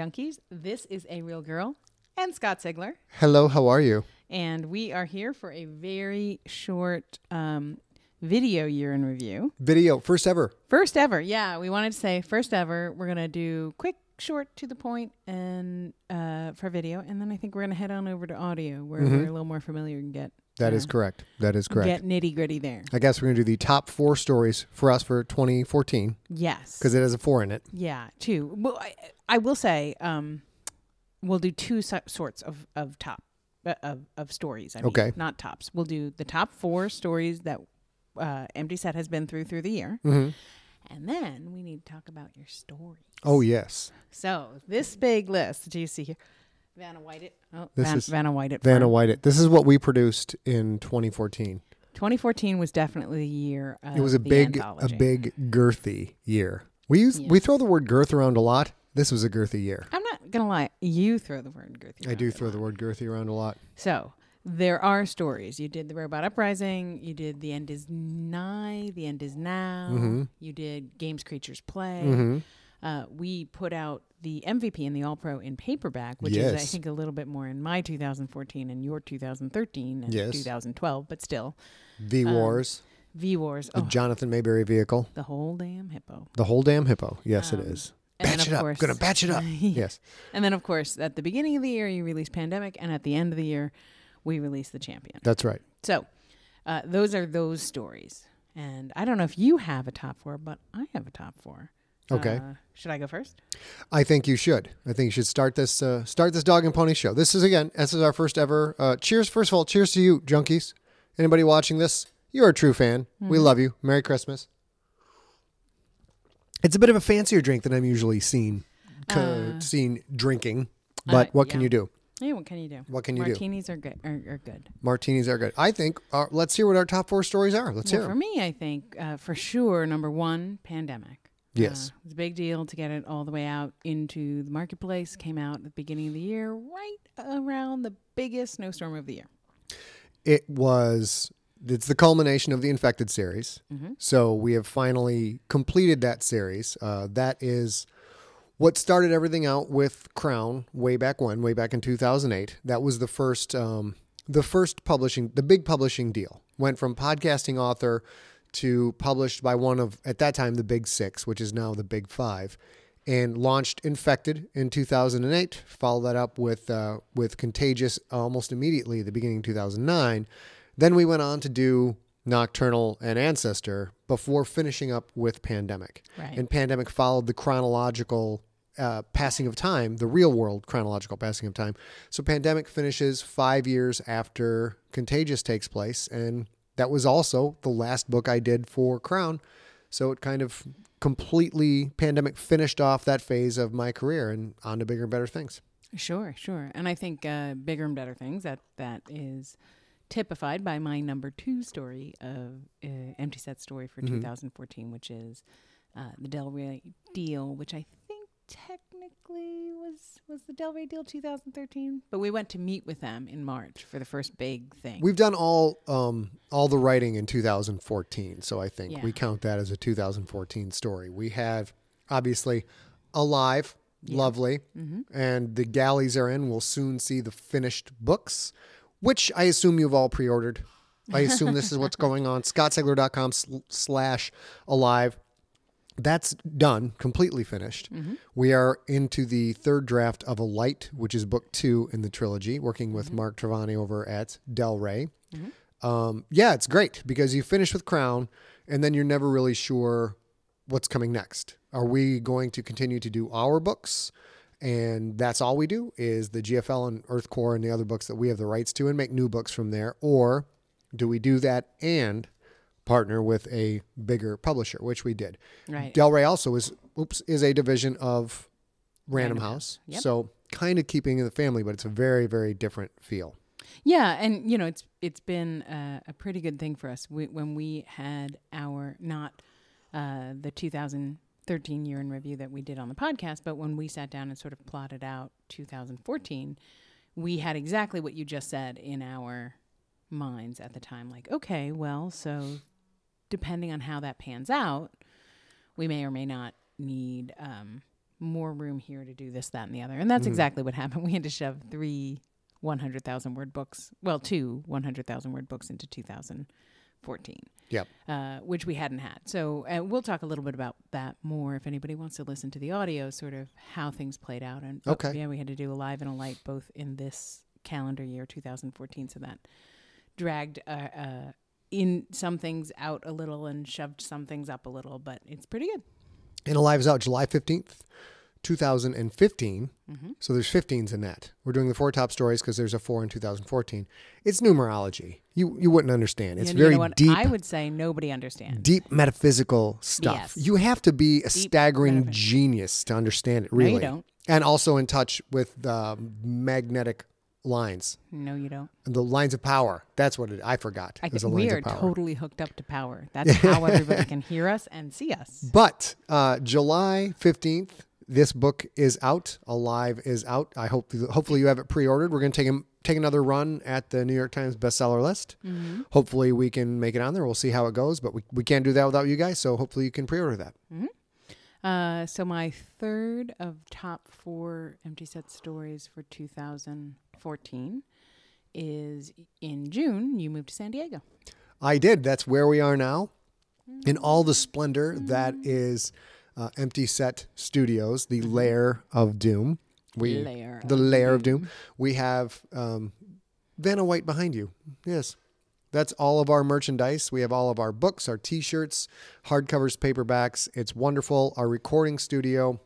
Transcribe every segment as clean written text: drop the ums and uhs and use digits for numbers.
Junkies. This is A Real Girl and Scott Sigler. Hello, how are you? And we are here for a very short video year in review. Video, first ever. First ever. Yeah, we wanted to say first ever. We're going to do quick, short, to the point and for video. And then I think we're going to head on over to audio where we're a little more familiar and get... That is correct. That is correct. Get nitty gritty there. I guess we're going to do the top 4 stories for us for 2014. Yes. Because it has a 4 in it. Yeah, 2. Well, I will say we'll do 2 sorts of stories. I mean, Okay. Not tops. We'll do the top 4 stories that Empty Set has been through the year. Mm-hmm. And then we need to talk about your stories. Oh, yes. So this big list, do you see here? Vanna White it. Oh, Vanna White it. Vanna White it. This is what we produced in 2014. 2014 was definitely the year of It was a the big, anthology. girthy year. We throw the word girth around a lot. This was a girthy year. I'm not going to lie. You throw the word girthy around. I do throw the word girthy around a lot. So there are stories. You did the Robot Uprising. You did The End Is Nigh. The End Is Now. Mm-hmm. You did Games Creatures Play. Mm-hmm. We put out the MVP and the All-Pro in paperback, which is, I think, a little bit more in my 2014 and your 2013 and 2012, but still. V-Wars. V-Wars. The Jonathan Mayberry vehicle. The whole damn hippo. The whole damn hippo. Yes, it is. Batch it up. Gonna batch it up. Yes. And then, of course, at the beginning of the year, you release Pandemic, and at the end of the year, we release The Champion. That's right. So those are those stories. And I don't know if you have a top 4, but I have a top 4. Okay. Should I go first? I think you should. I think you should start this Dog and Pony show. This is our first ever. Cheers. First of all, cheers to you, junkies. Anybody watching this? You're a true fan. We love you. Merry Christmas. It's a bit of a fancier drink than I'm usually seen drinking. But what can you do? Yeah, what can you do? What can you Martinis do? Martinis are good. Martinis are good. I think, let's hear what our top 4 stories are. Let's hear them. For me, I think, for sure, number 1, Pandemic. Yes. It was a big deal to get it all the way out into the marketplace. Came out at the beginning of the year, right around the biggest snowstorm of the year. It's the culmination of the Infected series. Mm-hmm. So we have finally completed that series. That is what started everything out with Crown way back in 2008. That was the big publishing deal. Went from podcasting author to published by one of, at that time, the Big 6, which is now the Big 5, and launched Infected in 2008. Followed that up with Contagious almost immediately at the beginning of 2009. Then we went on to do Nocturnal and Ancestor before finishing up with Pandemic. Right. And Pandemic followed the chronological passing of time, the real world chronological passing of time. So Pandemic finishes 5 years after Contagious takes place, and that was also the last book I did for Crown. So it kind of Pandemic finished off that phase of my career and on to bigger and better things. Sure. And I think bigger and better things, that is typified by my number 2 story of Empty Set story for 2014, which is the Del Rey deal, which I think technically was the Del Rey deal 2013, but we went to meet with them in March for the first big thing. We've done all the writing in 2014, so I think we count that as a 2014 story. We have obviously Alive, lovely, and the galleys are in. We'll soon see the finished books, which I assume you've all pre-ordered. I assume this is what's going on. ScottSigler.com/alive. That's done, completely finished. Mm-hmm. We are into the 3rd draft of A Light, which is book 2 in the trilogy, working with Mark Travani over at Del Rey. Mm-hmm. It's great because you finish with Crown and then you're never really sure what's coming next. Are we going to continue to do our books? And that's all we do is the GFL and Earthcore and the other books that we have the rights to and make new books from there. Or do we do that and partner with a bigger publisher, which we did. Right. Del Rey also is a division of Random House. Yep. So kind of keeping in the family, but it's a very, very different feel. Yeah, and it's been a pretty good thing for us. When we had our the 2013 year in review that we did on the podcast, but when we sat down and sort of plotted out 2014, we had exactly what you just said in our minds at the time. Like, okay, well, so depending on how that pans out, we may or may not need more room here to do this, that, and the other. And that's exactly what happened. We had to shove 3 100,000 word books, well, 2 100,000 word books into 2014. Yep. Which we hadn't had. So we'll talk a little bit about that more if anybody wants to listen to the audio, sort of how things played out. And Okay. yeah, we had to do a live and a light both in this calendar year, 2014. So that dragged in some things out a little and shoved some things up a little, but it's pretty good. And Alive is out July 15th, 2015. So there's 15s in that. We're doing the 4 top stories because there's a 4 in 2014. It's numerology. You wouldn't understand. It's And very you know what? deep. I would say nobody understands. Deep metaphysical stuff. Yes. You have to be a staggering metaphysical. genius to understand it, really. No, you don't. And also in touch with the magnetic lines. No, you don't. The lines of power. That's what I forgot. It was the We lines are of power. totally hooked up to power. That's how everybody can hear us and see us. But July 15th, this book is out. Alive is out. Hopefully you have it pre-ordered. We're going to take another run at the New York Times bestseller list. Hopefully we can make it on there. We'll see how it goes, but we can't do that without you guys. So hopefully you can pre-order that. So my third of top 4 empty set stories for 2014 is in June. You moved to San Diego. I did. That's where we are now. In all the splendor that is Empty Set Studios, the lair of doom. The lair of doom. We have Vanna White behind you. Yes. That's all of our merchandise. We have all of our books, our t-shirts, hardcovers, paperbacks. It's wonderful. Our recording studio,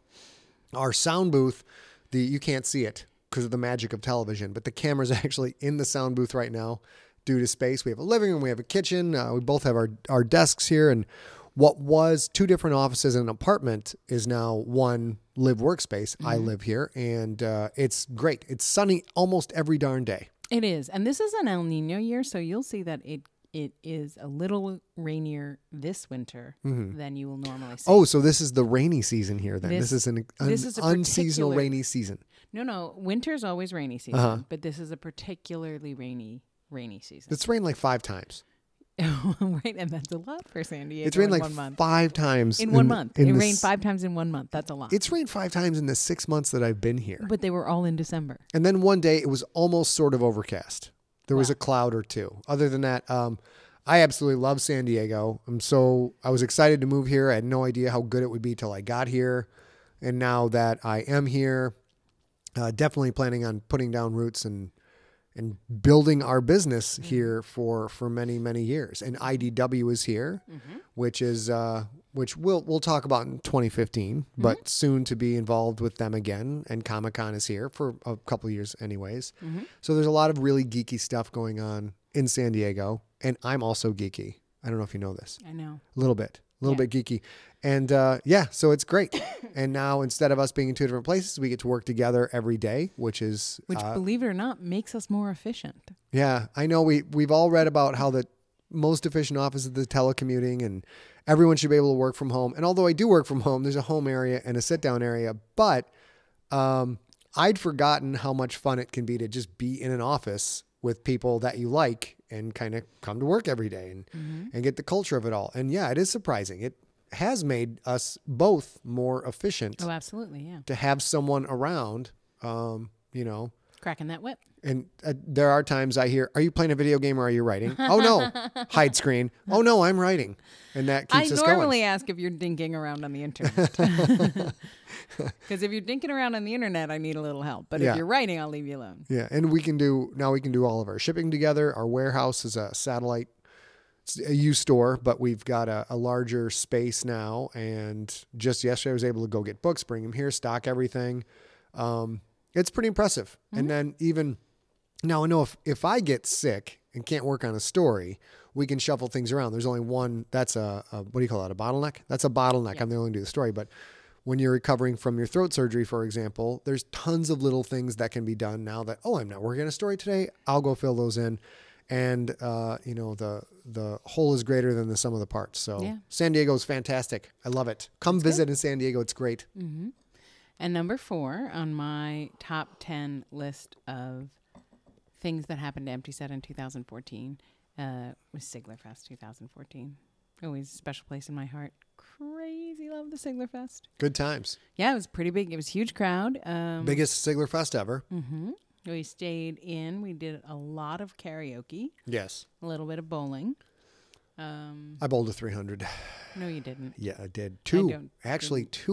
our sound booth, you can't see it because of the magic of television, but the camera's actually in the sound booth right now due to space. We have a living room. We have a kitchen. We both have our desks here, and what was 2 different offices in an apartment is now one live workspace. I live here, and it's great. It's sunny almost every darn day. It is. And this is an El Nino year, so you'll see that it is a little rainier this winter than you will normally see. Oh, so this is the rainy season here then. This is an this is a unseasonal particular- rainy season. No, winter's always rainy season, but this is a particularly rainy season. It's rained like 5 times. Right, and that's a lot for San Diego. It's rained in like 1 month. 5 times. In 1 month. It rained 5 times in 1 month. That's a lot. It's rained 5 times in the 6 months that I've been here. But they were all in December. And then one day it was almost sort of overcast. There was a cloud or 2. Other than that, I absolutely love San Diego. I was excited to move here. I had no idea how good it would be till I got here. And now that I am here, definitely planning on putting down roots and building our business here for many, many years. And IDW is here, which we'll talk about in 2015, but soon to be involved with them again. And Comic-Con is here for a couple of years anyways. So there's a lot of really geeky stuff going on in San Diego. And I'm also geeky. I don't know if you know this. I know. A little bit geeky. And so it's great. And now instead of us being in 2 different places, we get to work together every day, which Believe it or not, makes us more efficient. Yeah, I know we've all read about how the most efficient office is the telecommuting and everyone should be able to work from home. And although I do work from home, there's a home area and a sit down area, but I'd forgotten how much fun it can be to just be in an office with people that you like and kind of come to work every day and get the culture of it all. And yeah, it is surprising. It has made us both more efficient. Oh, absolutely, yeah. To have someone around, Cracking that whip. And there are times I hear, are you playing a video game or are you writing? Oh, no. Hide screen. Oh, no, I'm writing. And that keeps us going. I normally ask if you're dinking around on the internet. Because if you're dinking around on the internet, I need a little help. But if you're writing, I'll leave you alone. Yeah. And we can do all of our shipping together. Our warehouse is a satellite. It's a used store, but we've got a larger space now. And just yesterday I was able to go get books, bring them here, stock everything. It's pretty impressive. And then even now I know if I get sick and can't work on a story, we can shuffle things around. There's only one. That's a what do you call that? A bottleneck? That's a bottleneck. Yeah. I'm the only one to do the story. But when you're recovering from your throat surgery, for example, there's tons of little things that can be done now that, I'm not working on a story today. I'll go fill those in. And, the whole is greater than the sum of the parts. So San Diego is fantastic. I love it. Come visit in San Diego. It's great. Mm-hmm. And number 4 on my top 10 list of things that happened to Empty Set in 2014 was Sigler Fest 2014. Always a special place in my heart. Crazy love the Sigler Fest. Good times. Yeah, it was pretty big. It was a huge crowd. Biggest Sigler Fest ever. Mm-hmm. We stayed in. We did a lot of karaoke. Yes. A little bit of bowling. I bowled a 300. No, you didn't. Yeah, I did. Two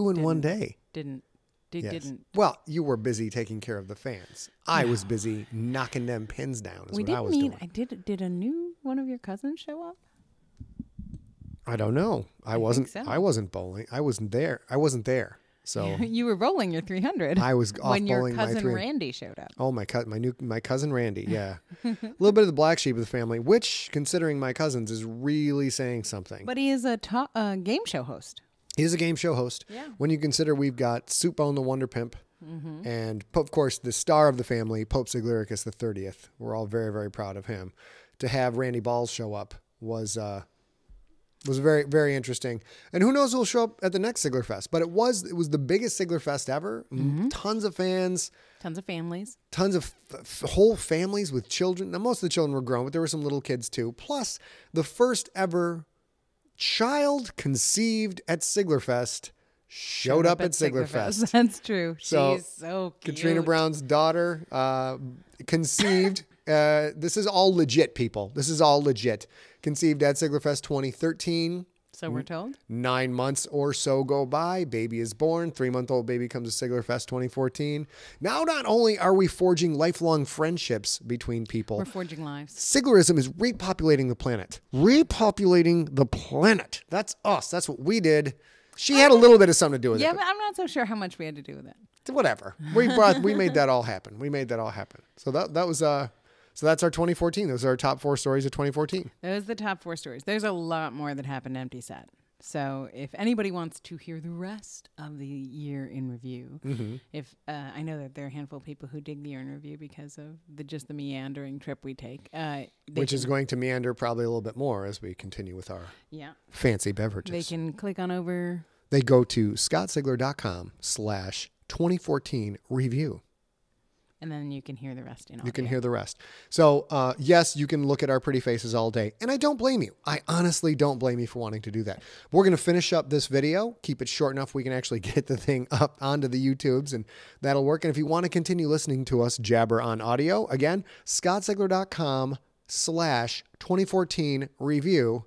in one day. Didn't. Well, you were busy taking care of the fans. I was busy knocking them pins down. Is we what didn't I was meet. doing. Did a new one of your cousins show up? I don't know. I wasn't. so. I wasn't bowling. I wasn't there. So You were bowling your 300. I was off when your bowling my cousin 300. Randy showed up. Oh, my cousin Randy. Yeah, a little bit of the black sheep of the family, which, considering my cousins, is really saying something. But he is a game show host. He's a game show host. Yeah. When you consider we've got Soup Bone the Wonder Pimp, and of course the star of the family, Pope Sigloricus III. We're all very, very proud of him. To have Randy Balls show up was very, very interesting. And who knows who'll show up at the next Sigler Fest? But it was the biggest Sigler Fest ever. Tons of fans. Tons of families. Tons of whole families with children. Now, most of the children were grown, but there were some little kids too. Plus, the first ever child conceived at Sigler Fest showed up at Sigler Fest. That's true. So, she's so cute. Katrina Brown's daughter conceived. This is all legit, people. This is all legit. Conceived at Sigler Fest 2013. So we're told. 9 months or so go by. Baby is born. 3-month-old baby comes to Sigler Fest 2014. Now, not only are we forging lifelong friendships between people, We're forging lives. Siglerism is repopulating the planet. Repopulating the planet. That's us. That's what we did. She had a little bit of something to do with Yeah, it. but I'm not so sure how much we had to do with it. Whatever. We made that all happen. So that was so that's our 2014. Those are our top 4 stories of 2014. Those are the top 4 stories. There's a lot more that happened to Empty Set. So if anybody wants to hear the rest of the year in review, if I know that there are a handful of people who dig the year in review because of the meandering trip we take, which is going to meander probably a little bit more as we continue with our fancy beverages. They can click on over. They go to scottsigler.com/2014 review. And then you can hear the rest in audio. You can hear the rest. So, yes, you can look at our pretty faces all day. And I don't blame you. I honestly don't blame you for wanting to do that. We're going to finish up this video, keep it short enough we can actually get the thing up onto the YouTubes, and that'll work. And if you want to continue listening to us jabber on audio, again, scottsigler.com/2014 review.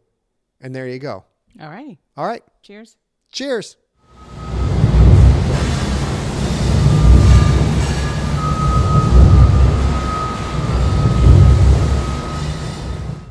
And there you go. All right. All right. Cheers. Cheers.